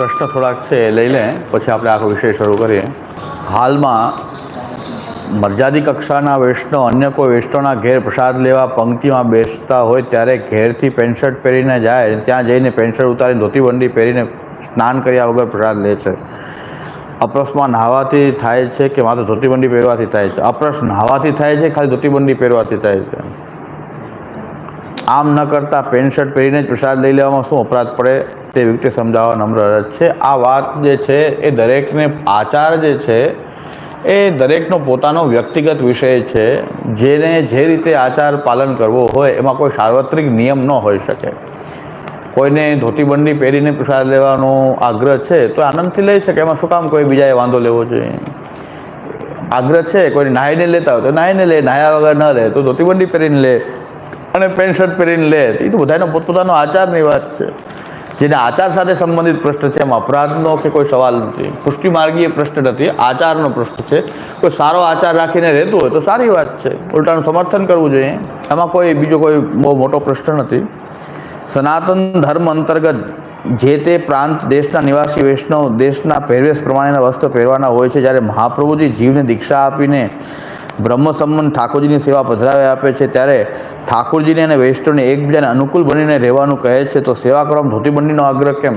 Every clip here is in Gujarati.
પ્રશ્ન થોડાક છે એ લઈ લે, પછી આપણે આખો વિષય શરૂ કરીએ. હાલમાં મર્યાદિત કક્ષાના વૈષ્ણવ અન્ય કોઈ વૈષ્ણવના ઘેર પ્રસાદ લેવા પંક્તિમાં બેસતા હોય ત્યારે ઘેરથી પેન્ટ શર્ટ પહેરીને જાય, ત્યાં જઈને પેન્ટ શર્ટ ઉતારીને ધોતી બંડી પહેરીને સ્નાન કર્યા વગર પ્રસાદ લે છે. અપ્રસમાં નહાવાથી થાય છે કે માત્ર ધોતી બંડી પહેરવાથી થાય છે? અપ્રસ નહાવાથી થાય છે, ખાલી ધોતી બંડી પહેરવાથી થાય છે? આમ ન કરતા પેન્ટ શર્ટ પહેરીને જ પ્રસાદ લઈ લેવામાં શું અપરાધ પડે તે વ્યક્તિ સમજાવવા નમ્ર અરજ છે. આ વાત જે છે એ દરેકને આચાર જે છે એ દરેકનો પોતાનો વ્યક્તિગત વિષય છે. જેને જે રીતે આચાર પાલન કરવો હોય એમાં કોઈ સાર્વત્રિક નિયમ ન હોઈ શકે. કોઈને ધોતી બંડી પહેરીને પ્રસાદ લેવાનો આગ્રહ છે તો આનંદથી લઈ શકે, એમાં શું કામ કોઈ બીજાએ વાંધો લેવો જોઈએ? આગ્રહ છે કોઈને નાહીને લેતા હોય તો નાહીને લે, નાહ્યા વગર ન લે તો ધોતી બંડી પહેરીને લે અને પેન્ટ શર્ટ પહેરીને લે. એ તો બધાનો પોતપોતાનો આચારની વાત છે. જેને આચાર સાથે સંબંધિત પ્રશ્ન છે એમાં અપરાધનો કે કોઈ સવાલ નથી. પુષ્ટિ માર્ગીય પ્રશ્ન નથી, આચારનો પ્રશ્ન છે. કોઈ સારો આચાર રાખીને રહેતું હોય તો સારી વાત છે, ઉલટાનું સમર્થન કરવું જોઈએ. એમાં કોઈ બીજો કોઈ બહુ મોટો પ્રશ્ન નથી. સનાતન ધર્મ અંતર્ગત જે તે પ્રાંત દેશના નિવાસી વૈષ્ણવ દેશના પહેરવેશ પ્રમાણેના વસ્ત્ર પહેરવાના હોય છે. જ્યારે મહાપ્રભુજી જીવને દીક્ષા આપીને બ્રહ્મ સંબંધ ઠાકોરજીની સેવા પધરાવી આપે છે ત્યારે ઠાકોરજીને અને વૈષ્ણવને એકબીજાને અનુકૂળ બનીને રહેવાનું કહે છે, તો સેવા કરવામાં ધોતી બંડીનો આગ્રહ કેમ?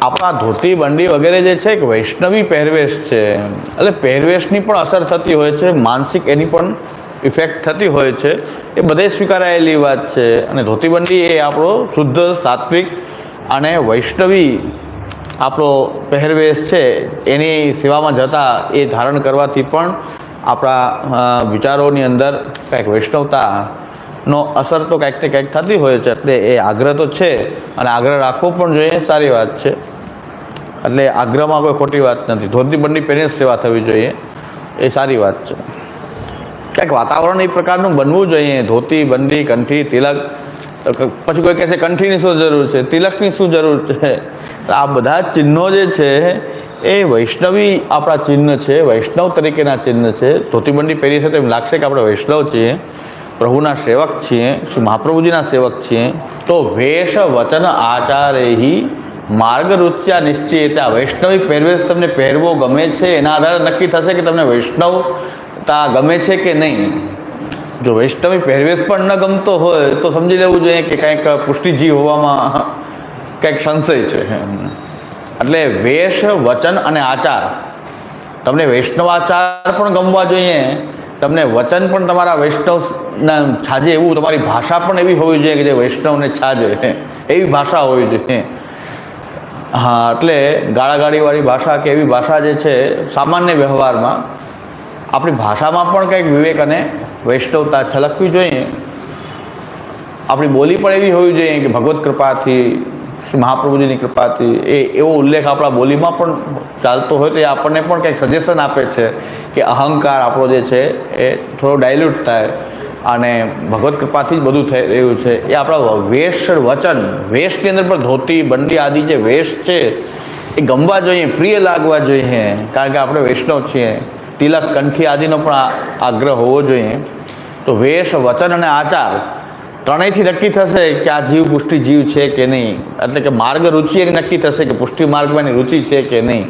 આપણા ધોતી બંડી વગેરે જે છે એક વૈષ્ણવી પહેરવેશ છે, એટલે પહેરવેશની પણ અસર થતી હોય છે, માનસિક એની પણ ઇફેક્ટ થતી હોય છે. એ બધે સ્વીકારાયેલી વાત છે. અને ધોતી બંડી એ આપણો શુદ્ધ સાત્વિક અને વૈષ્ણવી આપણો પહેરવેશ છે. એની સેવામાં જતા એ ધારણ કરવાથી પણ આપણા વિચારોની અંદર કંઈક વૈષ્ણવતાનો અસર તો કંઈક ને કંઈક થતી હોય છે. એટલે એ આગ્રહ તો છે અને આગ્રહ રાખવો પણ જોઈએ, સારી વાત છે. એટલે આગ્રહમાં કોઈ ખોટી વાત નથી. ધોતી બંડી પહેરીને સેવા થવી જોઈએ, એ સારી વાત છે. કંઈક વાતાવરણ એ પ્રકારનું બનવું જોઈએ. ધોતી બંડી કંઠી તિલક, પછી કોઈ કહેશે કંઠીની શું જરૂર છે, તિલકની શું જરૂર છે? આ બધા ચિહ્નો જે છે એ વૈષ્ણવી આપણા ચિહ્ન છે, વૈષ્ણવ તરીકેના ચિહ્ન છે. ધોતી બંડી પહેરી છે તો એમ લાગશે કે આપણે વૈષ્ણવ છીએ, પ્રભુના સેવક છીએ, શ્રી મહાપ્રભુજીના સેવક છીએ. તો વેશ વચન આચારેહી માર્ગ રૂચ્યા નિશ્ચિતા. વૈષ્ણવી પહેરવેશ તમને પહેરવો ગમે છે એના આધારે નક્કી થશે કે તમને વૈષ્ણવતા ગમે છે કે નહીં. જો વૈષ્ણવી પહેરવેશ પણ ન ગમતો હોય તો સમજી લેવું જોઈએ કે કંઈક પુષ્ટિજીવ હોવામાં કંઈક સંશય છે. એટલે વેશ વચન અને આચાર, તમને વૈષ્ણવ આચાર પણ ગમવા જોઈએ, તમને વચન પણ તમારા વૈષ્ણવના છાજે એવું, તમારી ભાષા પણ એવી હોવી જોઈએ કે જે વૈષ્ણવને છાજે, એવી ભાષા હોવી જોઈએ. હા, એટલે ગાળાગાળીવાળી ભાષા કે એવી ભાષા જે છે સામાન્ય વ્યવહારમાં આપણી ભાષામાં પણ કંઈક વિવેક અને વૈષ્ણવતા છલકવી જોઈએ. આપણી બોલી પણ એવી હોવી જોઈએ કે ભગવત કૃપાથી, શ્રી મહાપ્રભુજીની કૃપાથી, એવો ઉલ્લેખ આપણા બોલીમાં પણ ચાલતો હોય તો એ આપણને પણ કંઈક સજેશન આપે છે કે અહંકાર આપણો જે છે એ થોડો ડાયલ્યુટ થાય અને ભગવત કૃપાથી જ બધું થઈ રહ્યું છે. એ આપણા વેશ વચન, વેશની અંદર પણ ધોતી બંડી આદિ જે વેશ છે એ ગમવા જોઈએ, પ્રિય લાગવા જોઈએ, કારણ કે આપણે વૈષ્ણવ છીએ. તિલક કંઠી આદિનો પણ આગ્રહ હોવો જોઈએ. તો વેશ વચન અને આચાર ત્રણેયથી નક્કી થશે કે આ જીવ પુષ્ટિ જીવ છે કે નહીં. એટલે કે માર્ગ રુચિ એની નક્કી થશે કે પુષ્ટિ માર્ગમાં એની રુચિ છે કે નહીં.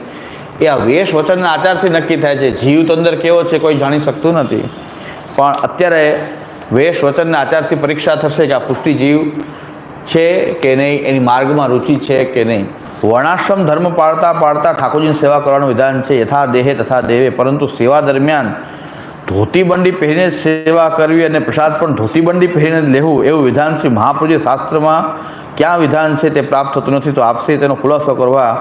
એ આ વેશ વચન અને આચારથી નક્કી થાય છે. જીવ તો અંદર કેવો છે કોઈ જાણી શકતું નથી, પણ અત્યારે વેશ વચન અને આચારથી પરીક્ષા થશે કે આ પુષ્ટિ જીવ છે કે નહીં, એની માર્ગમાં રુચિ છે કે નહીં. વર્ણાશ્રમ ધર્મ પાળતા પાળતા ઠાકોરજીની સેવા કરવાનું વિધાન છે, યથા દેહે તથા દેવે. પરંતુ સેવા દરમિયાન ધોતી બંડી પહેરીને સેવા કરવી અને પ્રસાદ પણ ધોતી બંડી પહેરીને જ લેવું એવું વિધાન શ્રી મહાપ્રભુજી શાસ્ત્રમાં ક્યાં વિધાન છે તે પ્રાપ્ત થતું નથી. તો આપશે તેનો ખુલાસો કરવા.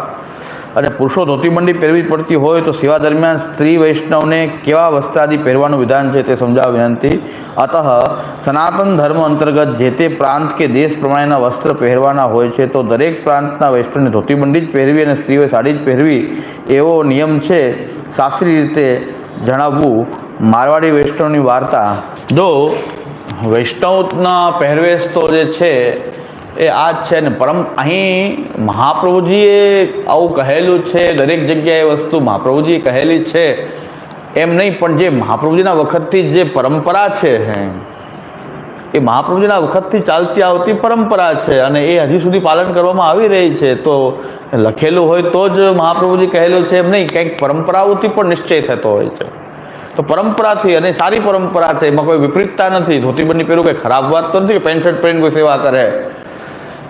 અને પુરુષો ધોતી બંડી પહેરવી પડતી હોય તો સેવા દરમિયાન સ્ત્રી વૈષ્ણવને કેવા વસ્ત્રાદિ પહેરવાનું વિધાન છે તે સમજાવવા વિનંતી. અતઃ સનાતન ધર્મ અંતર્ગત જે તે પ્રાંત કે દેશ પ્રમાણેના વસ્ત્ર પહેરવાના હોય છે તો દરેક પ્રાંતના વૈષ્ણવને ધોતી બંડી જ પહેરવી અને સ્ત્રીઓએ સાડી જ પહેરવી એવો નિયમ છે શાસ્ત્રીય રીતે જણાવવું. મારવાડી વૈષ્ણવની વાર્તા. જો વૈષ્ણવના પહેરવેશ તો જે છે એ આ જ છે ને અહીં મહાપ્રભુજીએ આવું કહેલું છે, દરેક જગ્યાએ વસ્તુ મહાપ્રભુજીએ કહેલી છે એમ નહીં, પણ જે મહાપ્રભુજીના વખતથી જે પરંપરા છે એ મહાપ્રભુજીના વખતથી ચાલતી આવતી પરંપરા છે અને એ હજી સુધી પાલન કરવામાં આવી રહી છે. તો લખેલું હોય તો જ મહાપ્રભુજી કહેલું છે એમ નહીં, કંઈક પરંપરાઓથી પણ નિશ્ચય થતો હોય છે. તો પરંપરાથી, અને સારી પરંપરા છે, એમાં કોઈ વિપરીતતા નથી. ધોતીબંધી પહેરવું કંઈ ખરાબ વાત તો નથી કે પેન્ટ શર્ટ પહેરીને કોઈ સેવા કરે.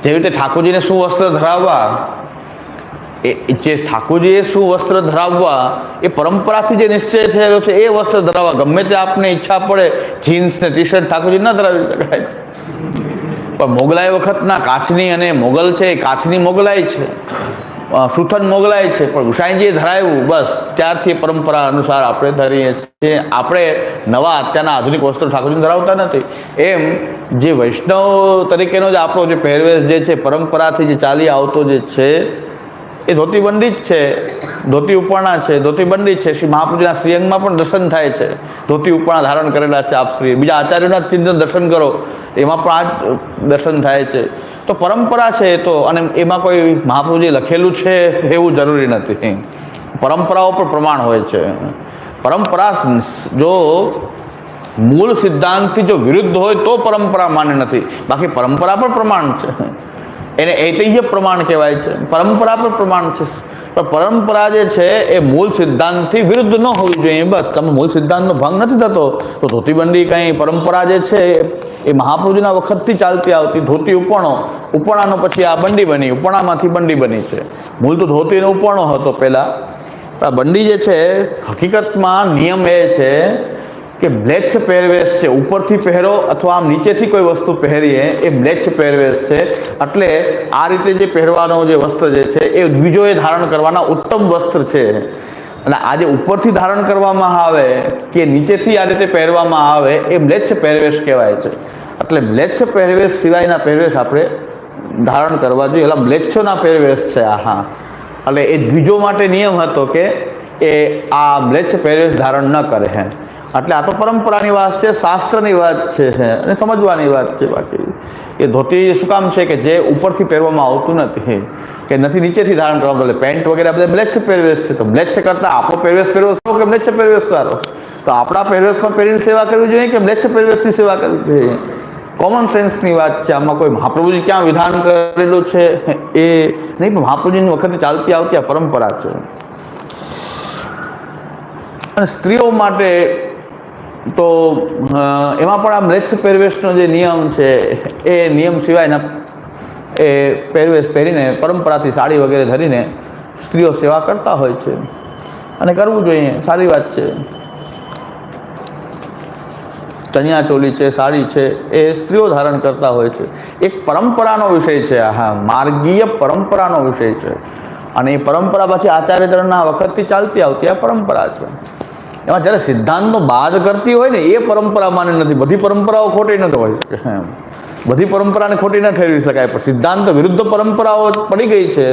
જેવી રીતે ઠાકોરજીને શું વસ્ત્ર ધરાવવા, એ જે ઠાકોરજીએ શું વસ્ત્ર ધરાવવા એ પરંપરાથી જે નિશ્ચય થયેલો છે એ વસ્ત્ર ધરાવવા. ગમે તે આપને ઈચ્છા પડે જીન્સ ને ટી શર્ટ ઠાકોરજી ન ધરાવી શકાય. પણ મોગલાઈ વખતના કાચની, અને મોગલ છે એ કાચની મોગલાઈ છે, સુથન મોગલાઈ છે, પણ ગુસાઈજીએ ધરાવ્યું, બસ ત્યારથી પરંપરા અનુસાર આપણે ધરીએ છીએ. આપણે નવા અત્યારના આધુનિક વસ્ત્રો ઠાકોરજીને ધરાવતા નથી. એમ જે વૈષ્ણવ તરીકેનો જે આપણો જે પહેરવેશ જે છે, પરંપરાથી જે ચાલી આવતો જે છે એ ધોતીબંધી જ છે, ધોતી ઉપરણા છે, ધોતીબંધી છે. શ્રી મહાપ્રભુજીના શ્રીઅંગમાં પણ દર્શન થાય છે, ધોતી ઉપરણા ધારણ કરેલા છે આપ શ્રી. બીજા આચાર્યોના ચિહ્ન દર્શન કરો, એમાં પણ આ જ દર્શન થાય છે. તો પરંપરા છે એ તો, અને એમાં કોઈ મહાપ્રભુજી લખેલું છે એવું જરૂરી નથી. પરંપરાઓ પર પ્રમાણ હોય છે. પરંપરા જો મૂળ સિદ્ધાંતથી જો વિરુદ્ધ હોય તો પરંપરા માન્ય નથી, બાકી પરંપરા પર પ્રમાણ છે. એને ઐતિહ્ય પ્રમાણ કહેવાય છે, પરંપરા પર પ્રમાણ છે. પણ પરંપરા જે છે એ મૂળ સિદ્ધાંતથી વિરુદ્ધ ન હોવી જોઈએ. બસ તમે મૂળ સિદ્ધાંતનો ભંગ નથી થતો તો ધોતીબંધી કંઈ પરંપરા જે છે એ મહાપ્રભુજીના વખતથી ચાલતી આવતી. ધોતી ઉપરણો, ઉપરણાનો પછી આ બંડી બની, ઉપરણામાંથી બંડી બની છે. મૂળ તો ધોતીનો ઉપરણો હતો પહેલાં. પણ આ બંડી જે છે હકીકતમાં નિયમ એ છે કે મ્લેચ્છ પહેરવેશ છે, ઉપરથી પહેરો અથવા આમ નીચેથી કોઈ વસ્તુ પહેરીએ એ મ્લેચ્છ પહેરવેશ છે. એટલે આ રીતે જે પહેરવાનો જે વસ્ત્ર જે છે એ દ્વિજોએ ધારણ કરવાના ઉત્તમ વસ્ત્ર છે. અને આજે ઉપરથી ધારણ કરવામાં આવે કે નીચેથી આ રીતે પહેરવામાં આવે એ મ્લેચ્છ પહેરવેશ કહેવાય છે. એટલે મ્લેચ્છ પહેરવેશ સિવાયના પહેરવેશ આપણે ધારણ કરવા જોઈએ. એટલે મ્લેચ્છોના પહેરવેશ છે આ. હા, એટલે એ દ્વિજો માટે નિયમ હતો કે એ આ મ્લેચ્છ પહેરવેશ ધારણ ન કરે. હે, એટલે આ તો પરંપરાની વાત છે, શાસ્ત્રની વાત છે અને સમજવાની વાત છે. બાકી એ ધોતી શું કામ છે કે જે ઉપરથી પહેરવામાં આવતું નથી, કે નથી નીચેથી ધારણ કરવામાં. એટલે પેન્ટ વગેરે બધા મ્લેચ્છ પહેરવેશ છે. તો મ્લેચ્છ કરતાં આપણો પહેરવેશ પહેરવો સારો કે મ્લેચ્છ પહેરવેશ સારો? તો આપણા પહેરવેશમાં પહેરીને સેવા કરવી જોઈએ કે મ્લેચ્છ પહેરવેશની સેવા કરવી જોઈએ? કોમન સેન્સની વાત છે. આમાં કોઈ મહાપ્રભુજી ક્યાં વિધાન કરેલું છે એ નહીં, પણ મહાપ્રભુજીની વખતે ચાલતી આવતી આ પરંપરા છે. અને સ્ત્રીઓ માટે તો એમાં પણ આ મ્લેચ્છ પહેરવેશનો જે નિયમ છે એ નિયમ સિવાયના એ પહેરવેશ પહેરીને પરંપરાથી સાડી વગેરે ધરીને સ્ત્રીઓ સેવા કરતા હોય છે, અને કરવું જોઈએ, સારી વાત છે. ચણિયા ચોલી છે, સાડી છે, એ સ્ત્રીઓ ધારણ કરતા હોય છે. એક પરંપરાનો વિષય છે. હા, માર્ગીય પરંપરાનો વિષય છે. અને એ પરંપરા પછી આચાર્યચરણના વખતથી ચાલતી આવતી આ પરંપરા છે. એમાં જ્યારે સિદ્ધાંતનો બાદ કરતી હોય ને એ પરંપરા માને નથી. બધી પરંપરાઓ ખોટી નથી હોય શકે. બધી પરંપરાને ખોટી ન ઠેરવી શકાય, પણ સિદ્ધાંત વિરુદ્ધ પરંપરાઓ પડી ગઈ છે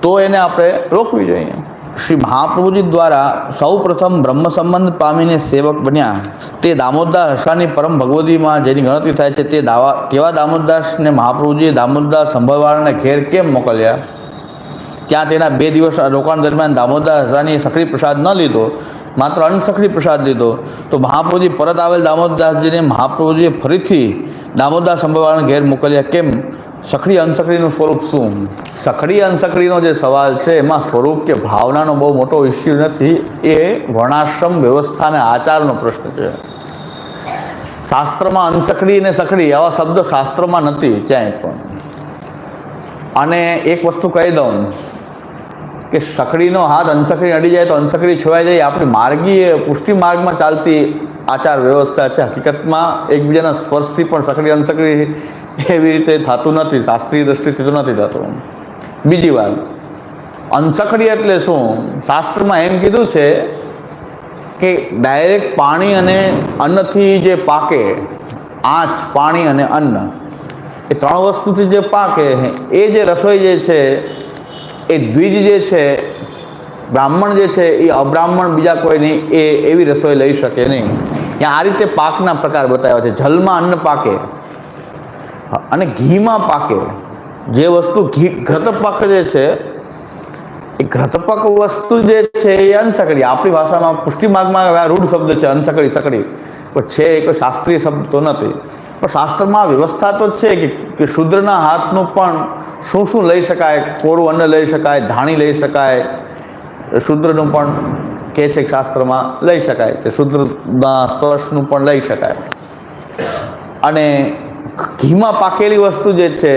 તો એને આપણે રોકવી જોઈએ. શ્રી મહાપ્રભુજી દ્વારા સૌ પ્રથમ બ્રહ્મ સંબંધ પામીને સેવક બન્યા તે દામોદદાસ હસાની પરમ ભગવદીમાં જેની ગણતરી થાય છે તેવા દામોદદાસને મહાપ્રભુજીએ દામોદદાસ સંભળવાળાને ઘેર કેમ મોકલ્યા? ત્યાં તેના 2 દિવસ રોકાણ દરમિયાન દામોદદાસ હસાનીએ સખડી પ્રસાદ ન લીધો, માત્ર અનસખડી પ્રસાદ લીધો. તો મહાપ્રભુજી પરત આવેલ દામોદદાસજીને મહાપ્રભુજીએ ફરીથી દામોદદાસ સંભળવાળાને ઘેર મોકલ્યા કેમ? સખડી અનસખડીનું સ્વરૂપ શું? સખડી અનસખડીનો જે સવાલ છે એમાં સ્વરૂપ કે ભાવનાનો બહુ મોટો ઇસ્યુ નથી. એ વર્ણાશ્રમ વ્યવસ્થા અને આચારનો પ્રશ્ન છે. શાસ્ત્રમાં અનસખડી અને સખડી આવા શબ્દ શાસ્ત્રમાં નથી ક્યાંય પણ. અને એક વસ્તુ કહી દઉં કે સખડીનો હાથ અનસખડી અડી જાય તો અનસખડી છોવાઈ જાય. આપણી માર્ગીય પુષ્ટિ માર્ગમાં ચાલતી આચાર વ્યવસ્થા છે. હકીકતમાં એકબીજાના સ્પર્શથી પણ સખડી અનસખડી એવી રીતે થતું નથી, શાસ્ત્રીય દ્રષ્ટિથી તો નથી થતું. બીજી વાત, અનસખડી એટલે શું? શાસ્ત્રમાં એમ કીધું છે કે ડાયરેક્ટ પાણી અને અન્નથી જે પાકે, આંચ, પાણી અને અન્ન, એ 3 વસ્તુથી જે પાકે એ જે રસોઈ જે છે એ દ્વિજ જે છે, બ્રાહ્મણ જે છે એ અબ્રાહ્મણ બીજા કોઈ નહીં એ એવી રસોઈ લઈ શકે નહીં. ત્યાં આ રીતે પાકના પ્રકાર બતાવ્યા છે. જલમાં અન્ન પાકે અને ઘીમાં પાકે. જે વસ્તુ ઘી ઘૃત પાક જે છે એ ઘાતપક વસ્તુ જે છે એ અનસકડી, આપણી ભાષામાં પુષ્ટિ માર્ગમાં રૂઢ શબ્દ છે અનસકડી સકડી, પણ છે એ કોઈ શાસ્ત્રીય શબ્દ તો નથી. પણ શાસ્ત્રમાં વ્યવસ્થા તો છે કે શૂદ્રના હાથનું પણ શું શું લઈ શકાય, કોરું અન્ન લઈ શકાય, ધાણી લઈ શકાય, શૂદ્રનું પણ કહે છે કે શાસ્ત્રમાં લઈ શકાય છે, શૂદ્રના સ્પર્શનું પણ લઈ શકાય. અને ઘીમાં પાકેલી વસ્તુ જે છે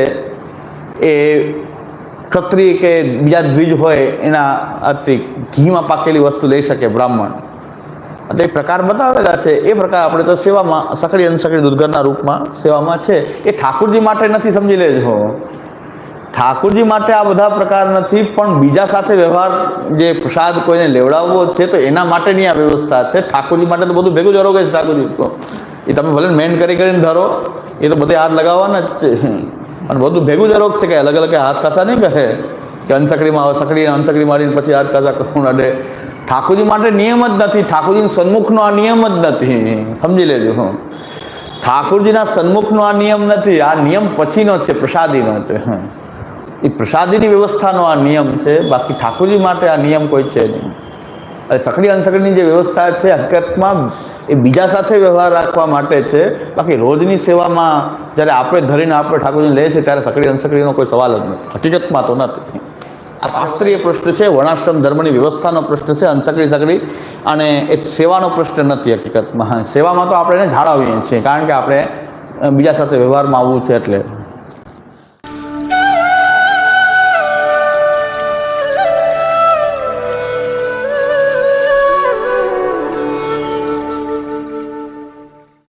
એ ક્ષત્રિય કે બીજા દ્વિજ હોય એના અતિ ઘીમાં પાકેલી વસ્તુ લઈ શકે બ્રાહ્મણ. એટલે એ પ્રકાર બતાવેલા છે. એ પ્રકાર આપણે તો સેવામાં સકડી અનસકડી દૂધઘરના રૂપમાં સેવામાં છે. એ ઠાકુરજી માટે નથી, સમજી લેજો. ઠાકુરજી માટે આ બધા પ્રકાર નથી, પણ બીજા સાથે વ્યવહાર, જે પ્રસાદ કોઈને લેવડાવવો છે તો એના માટેની આ વ્યવસ્થા છે. ઠાકુરજી માટે તો બધું ભેગું જ અરોગે છે. ઠાકુરજી તો એ તમે ભલે મેન કરીને ધરો, એ તો બધે હાથ લગાવવાના જ છે, અને બધું ભેગું જ અરોગશે. કે અલગ અલગ હાથ કાસા નહીં કહે કે અનસકડીમાં આવે, સકડી અનસકડી મારીને પછી હાથ કાસા કરું અડે. ઠાકુરજી માટે નિયમ જ નથી, ઠાકુરજી સન્મુખનો આ નિયમ જ નથી, સમજી લેજો. ઠાકુરજીના સન્મુખનો આ નિયમ નથી, આ નિયમ પછીનો છે, પ્રસાદીનો છે. એ પ્રસાદીની વ્યવસ્થાનો આ નિયમ છે, બાકી ઠાકુરજી માટે આ નિયમ કોઈ છે નહીં. અને સકડી અનસકડીની જે વ્યવસ્થા છે હકીકતમાં એ બીજા સાથે વ્યવહાર રાખવા માટે છે, બાકી રોજની સેવામાં જ્યારે આપણે ધરીને આપણે ઠાકોરજીને લઈએ છીએ ત્યારે સકડી અનસકડીનો કોઈ સવાલ જ નથી, હકીકતમાં તો નથી. આ શાસ્ત્રીય પ્રશ્ન છે, વર્ણાશ્રમ ધર્મની વ્યવસ્થાનો પ્રશ્ન છે, અનસકડી સકડી, અને એ સેવાનો પ્રશ્ન નથી હકીકતમાં. સેવામાં તો આપણે એને જાળવીએ છીએ, કારણ કે આપણે બીજા સાથે વ્યવહારમાં આવવું છે એટલે.